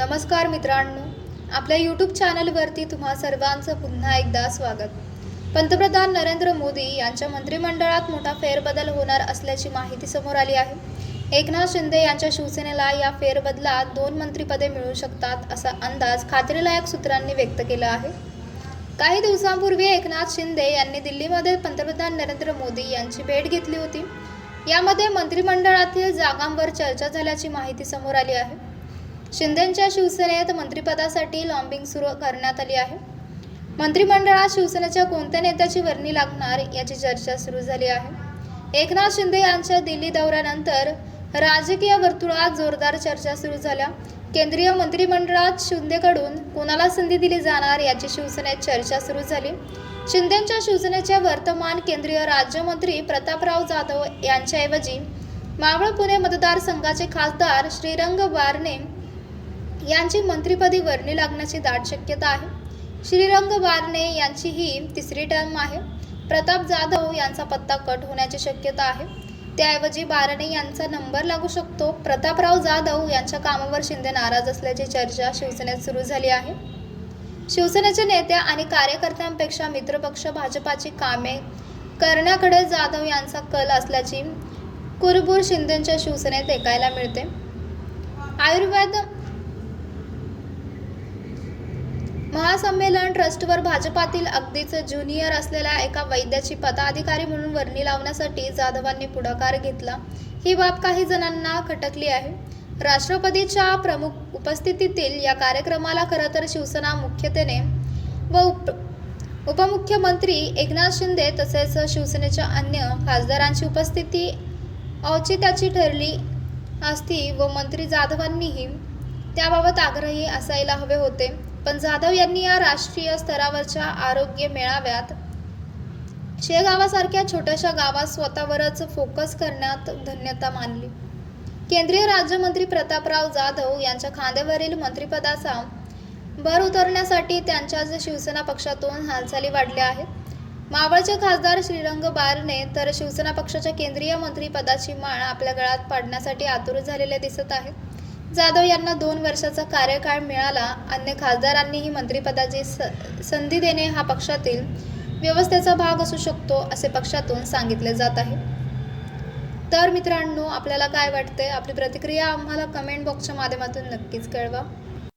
नमस्कार मित्रांनो, आपल्या यूट्यूब चॅनलवरती तुम्हा सर्वांचं पुन्हा एकदा स्वागत. पंतप्रधान नरेंद्र मोदी यांच्या मंत्रिमंडळात मोठा फेरबदल होणार असल्याची माहिती समोर आली आहे. एकनाथ शिंदे यांच्या शिवसेनेला या फेरबदलात 2 मंत्रिपदे मिळू शकतात असा अंदाज खात्रीलायक सूत्रांनी व्यक्त केला आहे. काही दिवसांपूर्वी एकनाथ शिंदे यांनी दिल्लीमध्ये पंतप्रधान नरेंद्र मोदी यांची भेट घेतली होती. यामध्ये मंत्रिमंडळातील जागांवर चर्चा झाल्याची माहिती समोर आली आहे. शिंदेंच्या शिवसेनेत मंत्रिपदासाठी लॉबिंग सुरू करण्यात आली आहे. मंत्रिमंडळात शिवसेनेच्या कोणत्या नेत्याची वर्णी लागणार याची चर्चा सुरू झाली आहे. एकनाथ शिंदे यांच्या दिल्ली दौऱ्यानंतर राजकीय वर्तुळात जोरदार चर्चा सुरू झाल्या. केंद्रीय मंत्रिमंडळात शिंदेकडून कोणाला संधी दिली जाणार याची शिवसेनेत चर्चा सुरू झाली. शिंदेंच्या शिवसेनेचे वर्तमान केंद्रीय राज्यमंत्री प्रतापराव जाधव यांच्याऐवजी मावळ पुणे मतदारसंघाचे खासदार श्रीरंग बारणे यांची मंत्रिपदी वर्णी लागण्याची दाट शक्यता आहे. श्रीरंग बारणे यांची ही तिसरी टर्म आहे. प्रताप जाधव यांचा पत्ता कट होण्याची शक्यता आहे. त्याऐवजी बारणे यांचा नंबर लागू शकतो. प्रतापराव जाधव यांच्या कामावर शिंदे नाराज असल्याची चर्चा शिवसेनेत सुरू झाली आहे. शिवसेनेच्या नेत्या आणि कार्यकर्त्यांपेक्षा मित्रपक्ष भाजपाची कामे करण्याकडे जाधव यांचा कल असल्याची कुरबुर शिंदेंच्या शिवसेनेत ऐकायला मिळते. आयुर्वेद महासंमेलन ट्रस्टवर भाजपातील अगदीच ज्युनियर असलेल्या एका वैद्याची पदाधिकारी म्हणून वर्णी लावण्यासाठी जाधवांनी पुढाकार घेतला. ही बाब काही जणांना खटकली आहे. राष्ट्रपतीच्या प्रमुख उपस्थितीतील या कार्यक्रमाला खरं तर शिवसेना मुख्यत्वेने व उपमुख्यमंत्री एकनाथ शिंदे तसेच शिवसेनेच्या अन्य खासदारांची उपस्थिती औचित्याची ठरली असती व मंत्री जाधवांनीही त्याबाबत आग्रही असायला हवे होते. पण जाधव यांनी या राष्ट्रीय स्तरावरच्या आरोग्य मेळाव्यात शेगावासारख्या छोट्याशा गावात स्वतःवरच फोकस करण्यात धन्यता मानली. केंद्रीय राज्यमंत्री प्रतापराव जाधव यांच्या खांद्यावरील मंत्रिपदाचा भर उतरण्यासाठी त्यांच्याच शिवसेना पक्षातून हालचाली वाढल्या आहेत. मावळचे खासदार श्रीरंग बारणे तर शिवसेना पक्षाच्या केंद्रीय मंत्रिपदाची माळ आपल्या गळ्यात पाडण्यासाठी आतुर झालेले दिसत आहेत. जाधव यांना 2 वर्षाचा कार्यकाळ मिळाला. अन्य खासदारांनीही मंत्रिपदाची संधी देणे हा पक्षातील व्यवस्थेचा भाग असू शकतो असे पक्षातून सांगितले जात आहे. तर मित्रांनो, आपल्याला काय वाटते? आपली प्रतिक्रिया आम्हाला कमेंट बॉक्सच्या माध्यमातून नक्कीच कळवा.